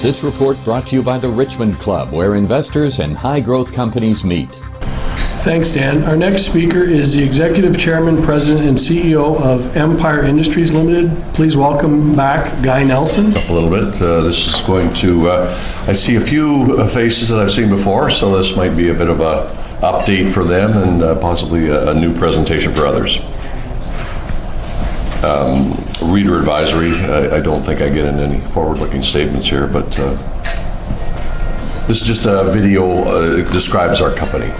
This report brought to you by the Richmond Club, where investors and high-growth companies meet. Thanks, Dan. Our next speaker is the Executive Chairman, President, and CEO of Empire Industries Limited. Please welcome back Guy Nelson. A little bit. This is going to, I see a few faces that I've seen before, so this might be a bit of a update for them and possibly a new presentation for others. Reader advisory, I don't think I get into any forward-looking statements here, but this is just a video that describes our company.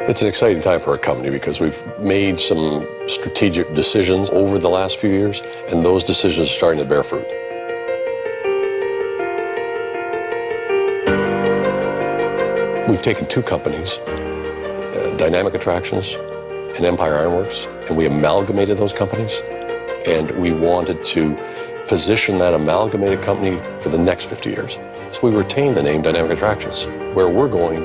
It's an exciting time for our company because we've made some strategic decisions over the last few years, and those decisions are starting to bear fruit. We've taken two companies, Dynamic Attractions and Empire Ironworks, and we amalgamated those companies, and we wanted to position that amalgamated company for the next 50 years. So we retained the name Dynamic Attractions. Where we're going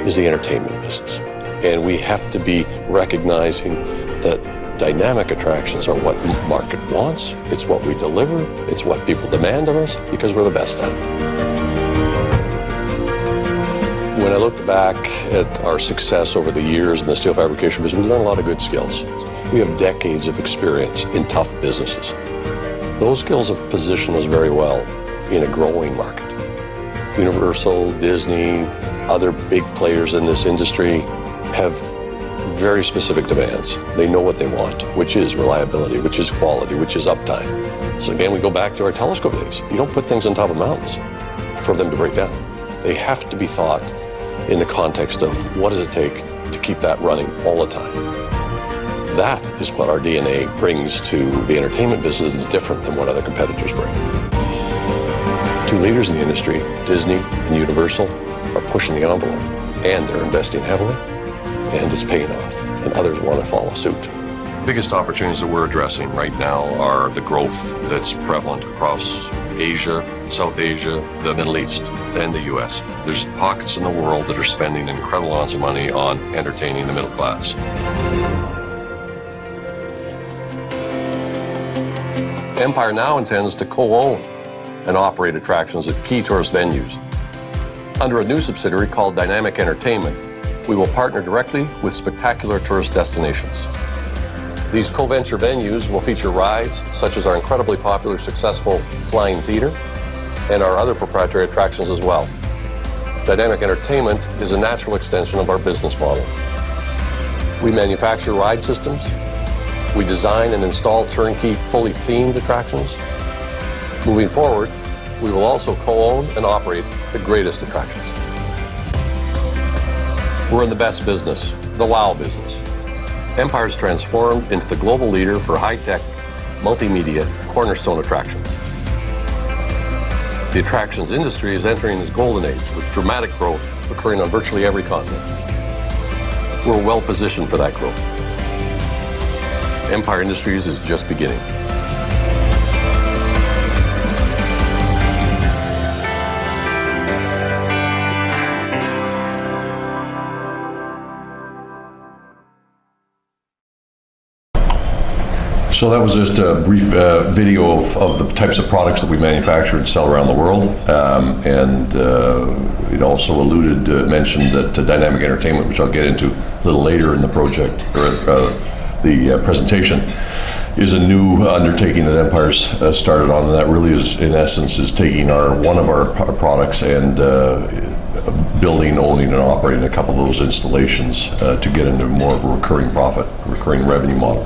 is the entertainment business. And we have to be recognizing that dynamic attractions are what the market wants, it's what we deliver, it's what people demand of us because we're the best at it. When I look back at our success over the years in the steel fabrication business, we learned a lot of good skills. We have decades of experience in tough businesses. Those skills have positioned us very well in a growing market. Universal, Disney, other big players in this industry have very specific demands. They know what they want, which is reliability, which is quality, which is uptime. So again, we go back to our telescope days. You don't put things on top of mountains for them to break down. They have to be thought in the context of what does it take to keep that running all the time. That is what our DNA brings to the entertainment business. It's different than what other competitors bring. The two leaders in the industry, Disney and Universal, are pushing the envelope, and they're investing heavily, and it's paying off, and others want to follow suit. The biggest opportunities that we're addressing right now are the growth that's prevalent across Asia, South Asia, the Middle East, and the US. There's pockets in the world that are spending incredible amounts of money on entertaining the middle class. Empire now intends to co-own and operate attractions at key tourist venues. Under a new subsidiary called Dynamic Entertainment, we will partner directly with spectacular tourist destinations. These co-venture venues will feature rides such as our incredibly popular, successful Flying Theater and our other proprietary attractions as well. Dynamic Entertainment is a natural extension of our business model. We manufacture ride systems. We design and install turnkey, fully themed attractions. Moving forward, we will also co-own and operate the greatest attractions. We're in the best business, the wow business. Empire's transformed into the global leader for high-tech, multimedia, cornerstone attractions. The attractions industry is entering its golden age with dramatic growth occurring on virtually every continent. We're well positioned for that growth. Empire Industries is just beginning. So that was just a brief video of the types of products that we manufacture and sell around the world. It also mentioned that Dynamic Entertainment, which I'll get into a little later in the project, or the presentation, is a new undertaking that Empire's started on, and that really is, in essence, is taking one of our products and building, owning, and operating a couple of those installations to get into more of a recurring revenue model.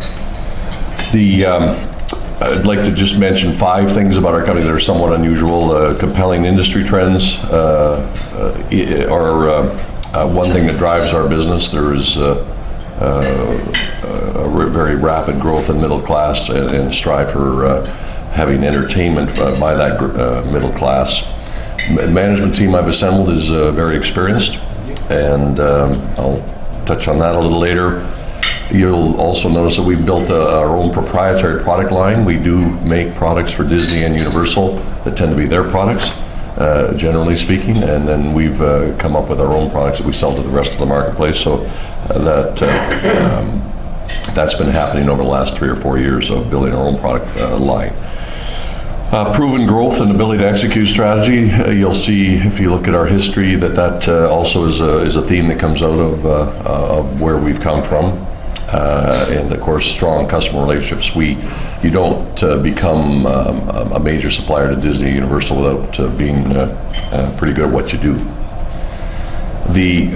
I'd like to just mention 5 things about our company that are somewhat unusual. Compelling industry trends are one thing that drives our business. There is a very rapid growth in middle class and strive for having entertainment by that middle class. The management team I've assembled is very experienced, and I'll touch on that a little later. You'll also notice that we've built our own proprietary product line. We do make products for Disney and Universal that tend to be their products, generally speaking, and then we've come up with our own products that we sell to the rest of the marketplace. So that That's been happening over the last 3 or 4 years of building our own product line. Proven growth and ability to execute strategy. You'll see if you look at our history that also is a theme that comes out of where we've come from. And of course, strong customer relationships. You don't become a major supplier to Disney Universal without being pretty good at what you do. The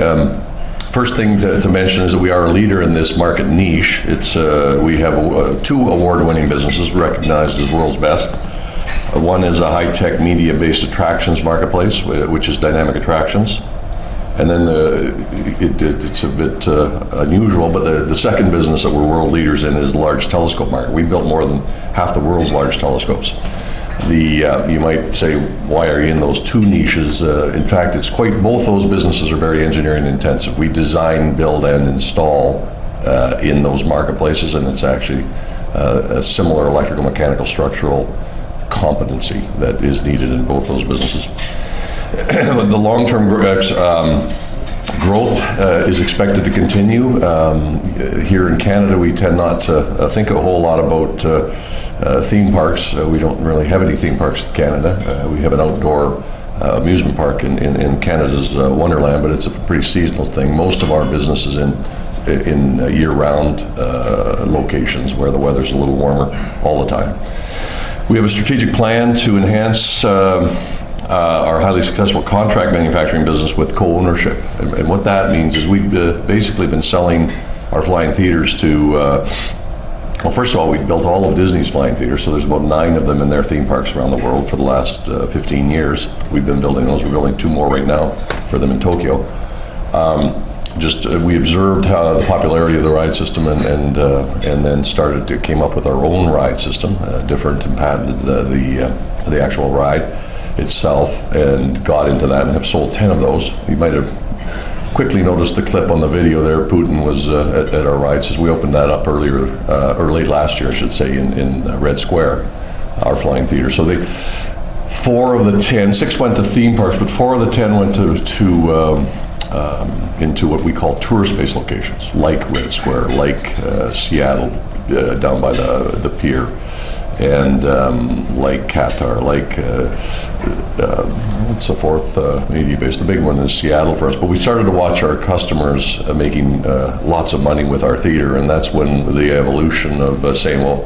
first thing to mention is that we are a leader in this market niche. We have 2 award-winning businesses recognized as world's best. One is a high-tech media-based attractions marketplace, which is Dynamic Attractions. And then it's a bit unusual, but the second business that we're world leaders in is the large telescope market. We built more than half the world's large telescopes. You might say, why are you in those 2 niches? In fact, both those businesses are very engineering intensive. We design, build, and install in those marketplaces, and it's actually a similar electrical, mechanical, structural competency that is needed in both those businesses. The long-term growth is expected to continue. Here in Canada, we tend not to think a whole lot about theme parks. We don't really have any theme parks in Canada. We have an outdoor amusement park in Canada's Wonderland, but it's a pretty seasonal thing. Most of our business is in year-round locations where the weather's a little warmer all the time. We have a strategic plan to enhance our highly successful contract manufacturing business with co-ownership. And what that means is we've basically been selling our flying theaters to, well, first of all, we built all of Disney's flying theaters, so there's about 9 of them in their theme parks around the world for the last 15 years. We've been building those. We're building 2 more right now for them in Tokyo. We observed how the popularity of the ride system and then came up with our own ride system, different, and patented the actual ride itself, and got into that and have sold 10 of those. You might have quickly noticed the clip on the video there. Putin was at our ride system. We opened that up early last year, I should say, in Red Square, our flying theater. So 4 of the 10, 6 went to theme parks, but 4 of the 10 went into what we call tourist-based locations, like Red Square, like Seattle, down by the pier, and like Qatar, like what's the 4th media-based? The big one is Seattle for us. But we started to watch our customers making lots of money with our theater, and that's when the evolution of saying, well,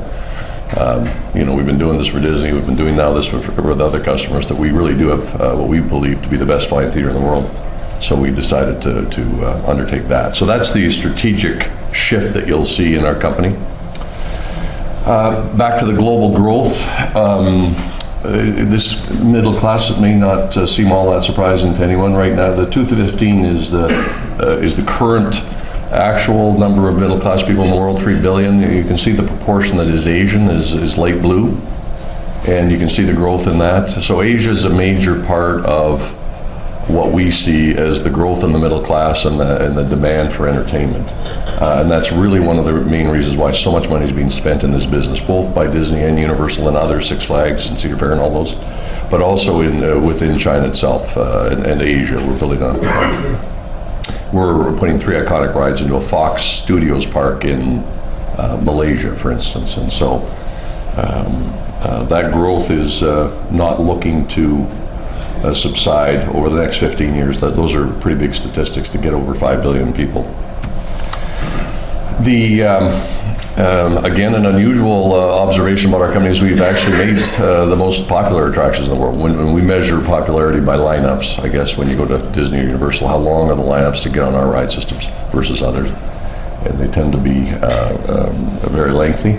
we've been doing this for Disney, we've been doing now this with other customers, that we really do have what we believe to be the best flying theater in the world. So we decided to undertake that. So that's the strategic shift that you'll see in our company. Back to the global growth. This middle class may not seem all that surprising to anyone right now. The 2 to 15 is the current actual number of middle class people in the world, 3 billion. You can see the proportion that is Asian is light blue, and you can see the growth in that. So Asia is a major part of what we see as the growth in the middle class and the demand for entertainment. And that's really one of the main reasons why so much money is being spent in this business, both by Disney and Universal and others, Six Flags and Cedar Fair and all those, but also within China itself and Asia. We're putting 3 iconic rides into a Fox Studios park in Malaysia, for instance. And so that growth is not looking to subside over the next 15 years. Those are pretty big statistics to get over 5 billion people. Again, an unusual observation about our company is we've actually made the most popular attractions in the world. When we measure popularity by lineups, I guess when you go to Disney or Universal, how long are the lineups to get on our ride systems versus others? And they tend to be very lengthy.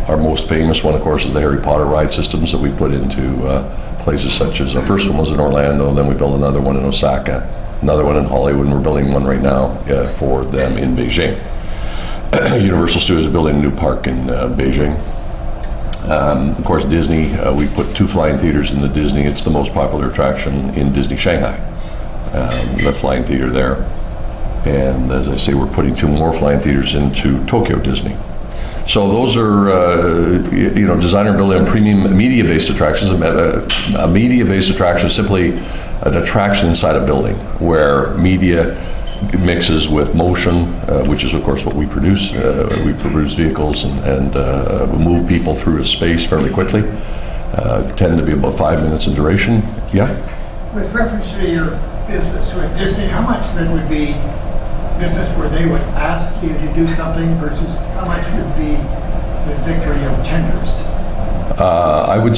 Our most famous one, of course, is the Harry Potter ride systems that we put into places such as, the first one was in Orlando, then we built another one in Osaka, another one in Hollywood, and we're building one right now for them in Beijing. Universal Studios is building a new park in Beijing. Of course, Disney, we put 2 flying theaters in the Disney. It's the most popular attraction in Disney Shanghai, the flying theater there. And as I say, we're putting 2 more flying theaters into Tokyo Disney. So those are, designer building and premium media-based attractions. A media-based attraction is simply an attraction inside a building where media mixes with motion, which is of course what we produce. We produce vehicles and move people through a space fairly quickly. Tend to be about 5 minutes in duration. Yeah? With reference to your business with Disney, how much of it would be business where they would ask you to do something versus how much would be the victory of tenders? I would,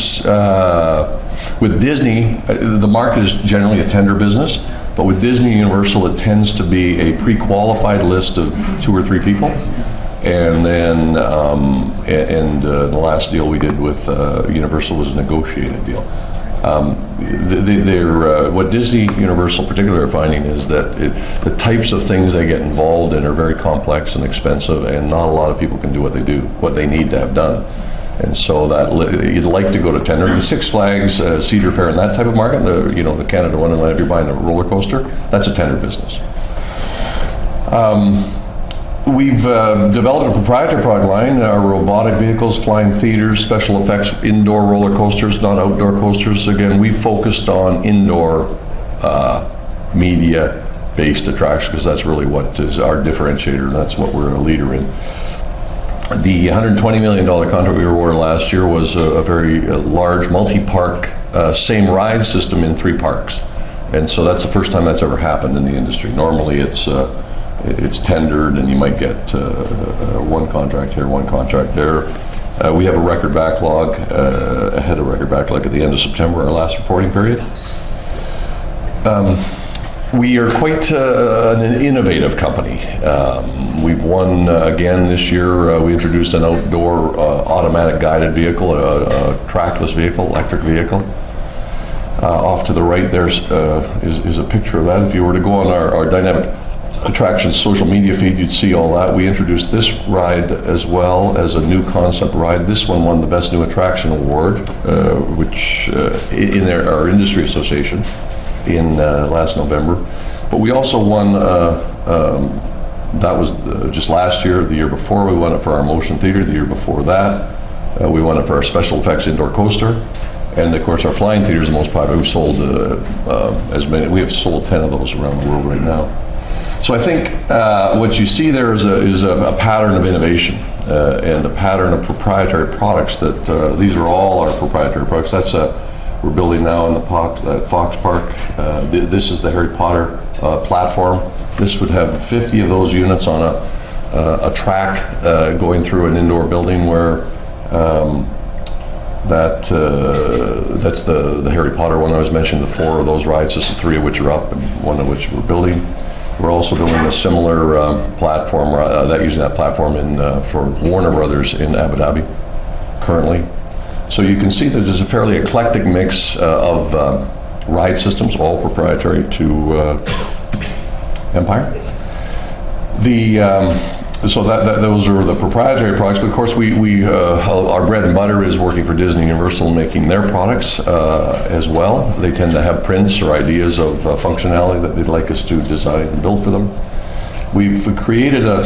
with Disney, the market is generally a tender business, but with Disney Universal, it tends to be a pre-qualified list of 2 or 3 people. And then, the last deal we did with Universal was a negotiated deal. What Disney Universal particularly are finding is that the types of things they get involved in are very complex and expensive, and not a lot of people can do what they need to have done. And so that you'd like to go to tender. The Six Flags, Cedar Fair, and that type of market, the Canada Wonderland, if you're buying a roller coaster, that's a tender business. We've developed a proprietary product line, our robotic vehicles, flying theaters, special effects, indoor roller coasters, not outdoor coasters. Again, we focused on indoor media-based attractions because that's really what is our differentiator, and that's what we're a leader in. The $120 million contract we awarded last year was a very large multi-park, same ride system in 3 parks. And so that's the first time that's ever happened in the industry. Normally it's tendered and you might get one contract here, one contract there. We have a record backlog, ahead of record backlog at the end of September, our last reporting period. We are quite an innovative company. We've won again this year. We introduced an outdoor automatic guided vehicle, a trackless vehicle, electric vehicle. Off to the right there is a picture of that. If you were to go on our dynamic attractions social media feed, you'd see all that. We introduced this ride as well as a new concept ride. This one won the Best New Attraction Award, which in our industry association in last November. But we also won, that was just last year, the year before, we won it for our motion theater, the year before that. We won it for our special effects indoor coaster. And of course our flying theater is the most popular. We've sold we have sold 10 of those around the world right now. So I think what you see there is a pattern of innovation and a pattern of proprietary products that these are all our proprietary products. That's we're building now in the Fox Park. This is the Harry Potter platform. This would have 50 of those units on a track going through an indoor building where that's the Harry Potter one I was mentioning, the 4 of those rides, just 3 of which are up and 1 of which we're building. We're also building a similar platform, using that platform for Warner Brothers in Abu Dhabi currently. So you can see that there's a fairly eclectic mix of ride systems, all proprietary to Empire. So those are the proprietary products, but of course our bread and butter is working for Disney Universal, making their products as well. They tend to have prints or ideas of functionality that they'd like us to design and build for them. We've created a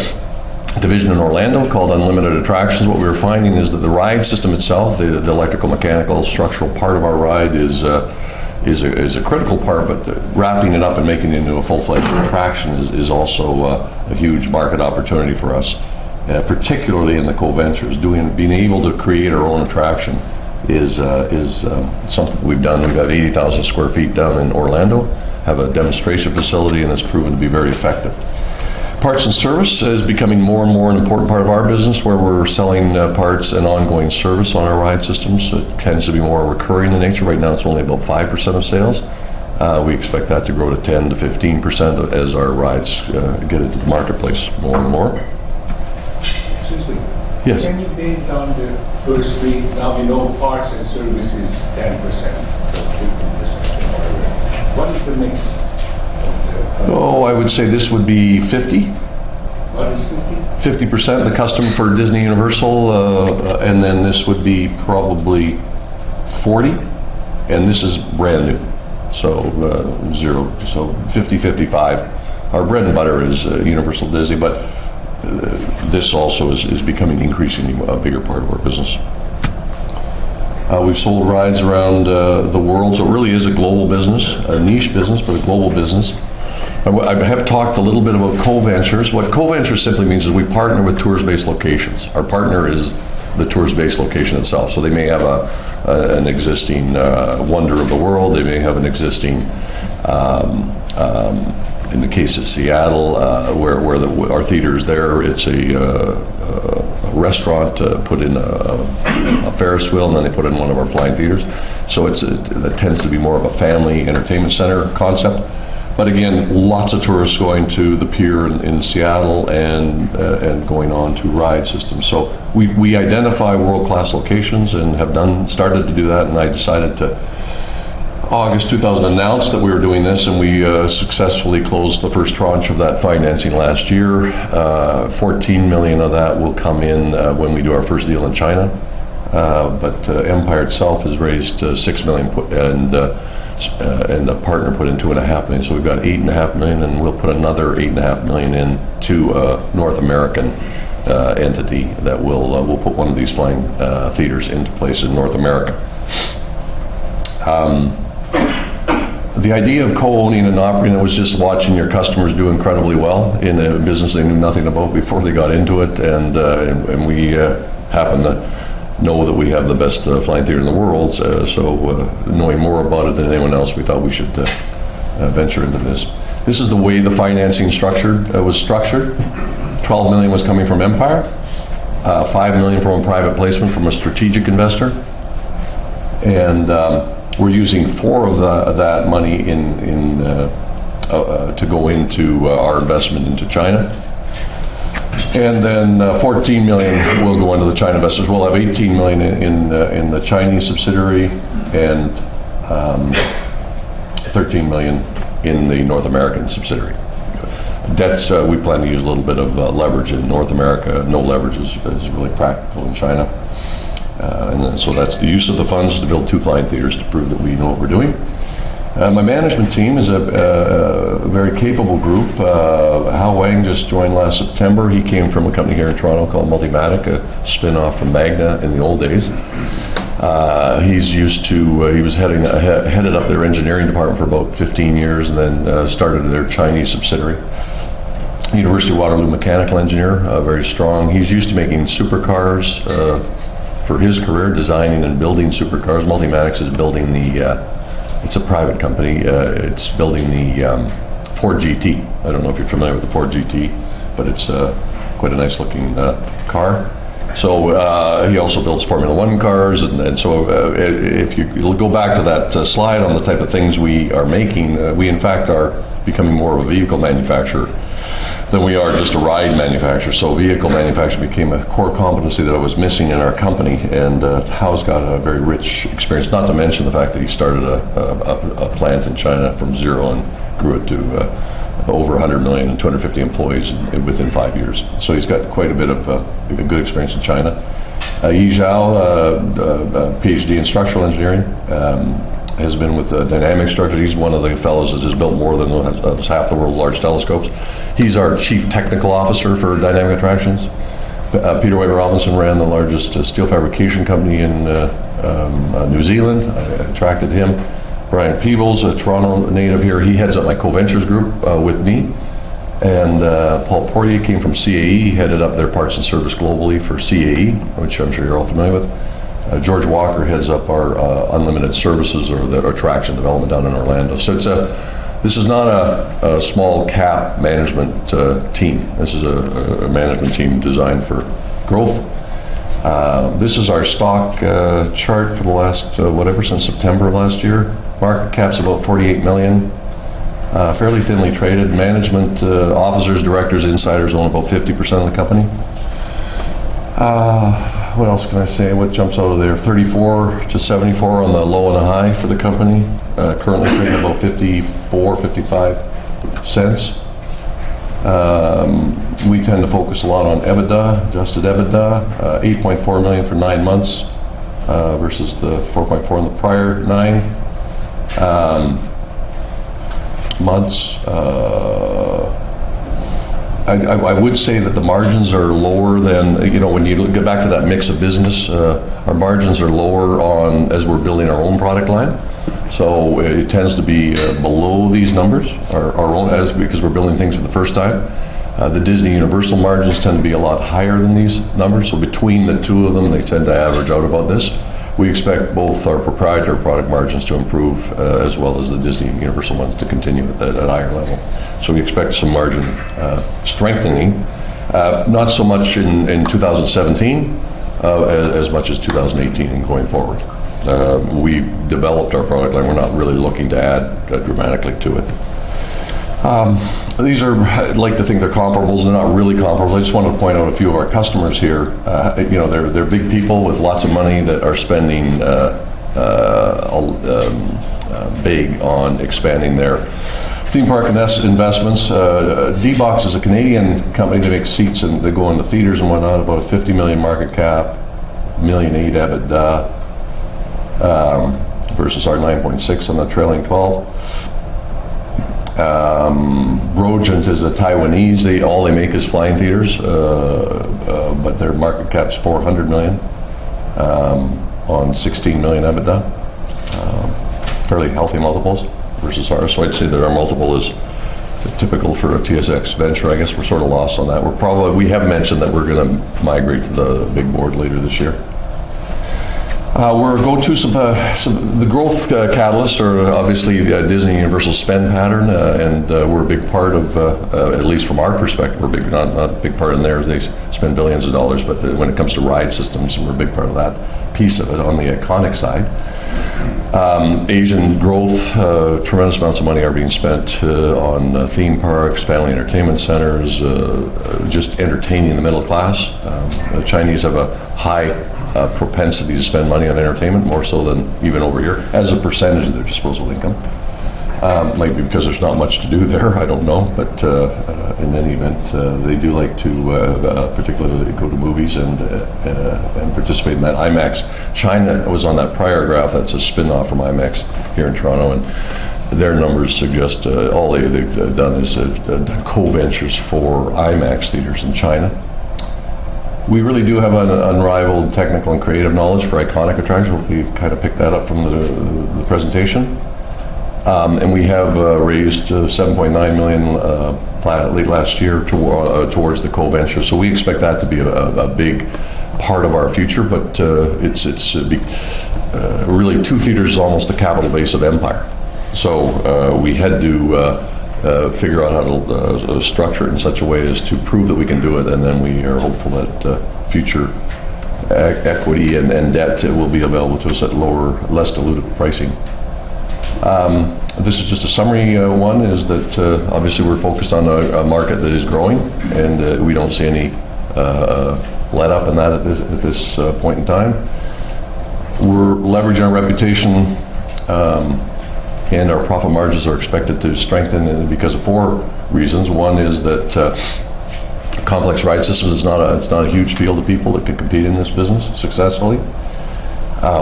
division in Orlando called Unlimited Attractions. What we were finding is that the ride system itself, the electrical, mechanical, structural part of our ride is a critical part, but wrapping it up and making it into a full-fledged attraction is also a huge market opportunity for us, particularly in the co-ventures. Being able to create our own attraction is something we've done. We've got 80,000 square feet down in Orlando, have a demonstration facility, and it's proven to be very effective. Parts and service is becoming more and more an important part of our business, where we're selling parts and ongoing service on our ride systems. It tends to be more recurring in nature. Right now it's only about 5% of sales. We expect that to grow to 10 to 15% as our rides get into the marketplace more and more. Excuse me. Yes. Can you break down the first week? Now we know parts and service is 10%, 15%. What is the mix? I would say this would be 50. What is 50? 50%, the custom for Disney Universal, and then this would be probably 40, and this is brand new, so 0, so 50, 55. Our bread and butter is Universal Disney, but this also is becoming increasingly a bigger part of our business. We've sold rides around the world, so it really is a global business, a niche business, but a global business. I have talked a little bit about co-ventures. What co-ventures simply means is we partner with tourist-based locations. Our partner is the tourist-based location itself. So they may have an existing wonder of the world. They may have an existing, in the case of Seattle, where our theater is there, it's a restaurant put in a Ferris wheel, and then they put in one of our flying theaters. So that tends to be more of a family entertainment center concept. But again, lots of tourists going to the pier in Seattle and going on to ride systems. So we identify world-class locations and have started to do that. And I decided to, August 2000, announce that we were doing this, and we successfully closed the first tranche of that financing last year. 14 million of that will come in when we do our first deal in China. But Empire itself has raised 6 million and the partner put in 2.5 million. So we've got 8.5 million, and we'll put another 8.5 million into a North American entity that will put one of these flying theaters into place in North America. The idea of co-owning and operating, it was just watching your customers do incredibly well in a business they knew nothing about before they got into it, and we happen to know that we have the best flying theater in the world, so knowing more about it than anyone else, we thought we should venture into this. This is the way the financing was structured. 12 million was coming from Empire, 5 million from a private placement from a strategic investor, and we're using 4 of that money to go into our investment into China. And then 14 million will go into the China investors. We'll have 18 million in the Chinese subsidiary and 13 million in the North American subsidiary. Debts, we plan to use a little bit of leverage in North America. No leverage is really practical in China. And so that's the use of the funds to build 2 flying theaters to prove that we know what we're doing. My management team is a very capable group. Hal Wang just joined last September. He came from a company here in Toronto called Multimatic, a spin-off from Magna in the old days. He was headed up their engineering department for about 15 years, and then started their Chinese subsidiary. University of Waterloo mechanical engineer, very strong. He's used to making supercars for his career, designing and building supercars. Multimatic is building it's a private company. It's building the Ford GT. I don't know if you're familiar with the Ford GT, but it's quite a nice looking car. So he also builds Formula One cars, and so if you go back to that slide on the type of things we are making, we in fact are becoming more of a vehicle manufacturer than we are just a ride manufacturer. So vehicle manufacturing became a core competency that I was missing in our company, and Hal's got a very rich experience, not to mention the fact that he started a plant in China from zero and grew it to over 100 million and 250 employees within 5 years. So he's got quite a bit of good experience in China. Yi Zhao, PhD in structural engineering, has been with Dynamic Structures. He's one of the fellows that has built more than half the world's large telescopes. He's our chief technical officer for Dynamic Attractions. Peter White Robinson ran the largest steel fabrication company in New Zealand. I attracted him. Brian Peebles, a Toronto native here, he heads up my co-ventures group with me. And Paul Poirier came from CAE, he headed up their parts and service globally for CAE, which I'm sure you're all familiar with. George Walker heads up our unlimited services or the attraction development down in Orlando. So this is not a small cap management team. This is a management team designed for growth. This is our stock chart for the last, since September of last year. Market cap's about 48 million. Fairly thinly traded. Management, officers, directors, insiders own about 50% of the company. What else can I say? What jumps out of there? 34 to 74 on the low and the high for the company. Currently trading about 55 cents. We tend to focus a lot on EBITDA, adjusted EBITDA, 8.4 million for 9 months versus the 4.4 in the prior 9 months. I would say that the margins are lower than, when you get back to that mix of business, our margins are lower as we're building our own product line. So it tends to be below these numbers, our own, because we're building things for the first time. The Disney Universal margins tend to be a lot higher than these numbers, so between the two of them, they tend to average out about this. We expect both our proprietary product margins to improve, as well as the Disney Universal ones to continue at a higher level. So we expect some margin strengthening, not so much in 2017, as much as 2018 and going forward. We developed our product line. We're not really looking to add dramatically to it. These are, I'd like to think they're comparables. They're not really comparables. I just wanted to point out a few of our customers here. They're big people with lots of money that are spending big on expanding their theme park investments. D-Box is a Canadian company that makes seats and they go into theaters and whatnot, about a $50 million market cap, $1.8 million EBITDA, versus our 9.6 on the trailing 12. Brogent is a Taiwanese. All they make is flying theaters, but their market cap's $400 million on $16 million EBITDA. Fairly healthy multiples versus ours. So I'd say that our multiple is typical for a TSX venture. I guess we're sort of lost on that. We have mentioned that we're going to migrate to the big board later this year. We're go-to the growth catalysts are obviously the Disney Universal spend pattern, and we're a big part of, at least from our perspective, we're big, not a big part in theirs. They spend billions of dollars, but when it comes to ride systems, we're a big part of that piece of it on the iconic side. Asian growth, tremendous amounts of money are being spent on theme parks, family entertainment centers, just entertaining the middle class. The Chinese have a high propensity to spend money on entertainment, more so than even over here, as a percentage of their disposable income. Might be because there's not much to do there, I don't know, but in any event, they do like to particularly go to movies and participate in that. IMAX, China was on that prior graph, that's a spin-off from IMAX here in Toronto, and their numbers suggest all they've done is done co-ventures for IMAX theaters in China. We really do have an unrivaled technical and creative knowledge for iconic attractions. We've kind of picked that up from the presentation. And we have raised $7.9 million late last year towards the co-venture. So we expect that to be a big part of our future, but it's really 2 theaters is almost the capital base of Empire. So we had to figure out how to structure it in such a way as to prove that we can do it, and then we are hopeful that future equity and debt will be available to us at lower, less dilutive pricing. This is just a summary one, is that obviously we're focused on a market that is growing, and we don't see any let up in that at this point in time. We're leveraging our reputation, and our profit margins are expected to strengthen because of 4 reasons. One is that complex ride systems it's not a huge field of people that can compete in this business successfully.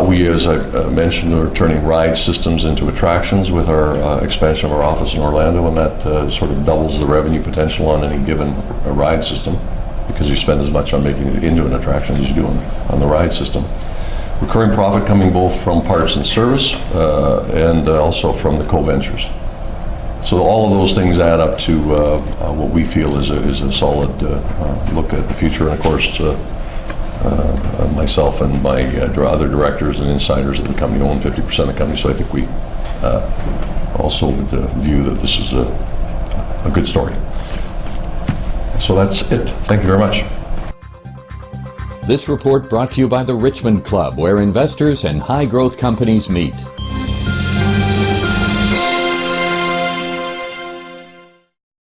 We, as I mentioned, are turning ride systems into attractions with our expansion of our office in Orlando, and that sort of doubles the revenue potential on any given ride system, because you spend as much on making it into an attraction as you do on the ride system. Recurring profit coming both from parts and service and also from the co-ventures. So all of those things add up to what we feel is a solid look at the future. And of course, myself and my other directors and insiders of the company own 50% of the company, so I think we also would view that this is a good story. So that's it. Thank you very much. This report brought to you by the Richmond Club, where investors and high-growth companies meet.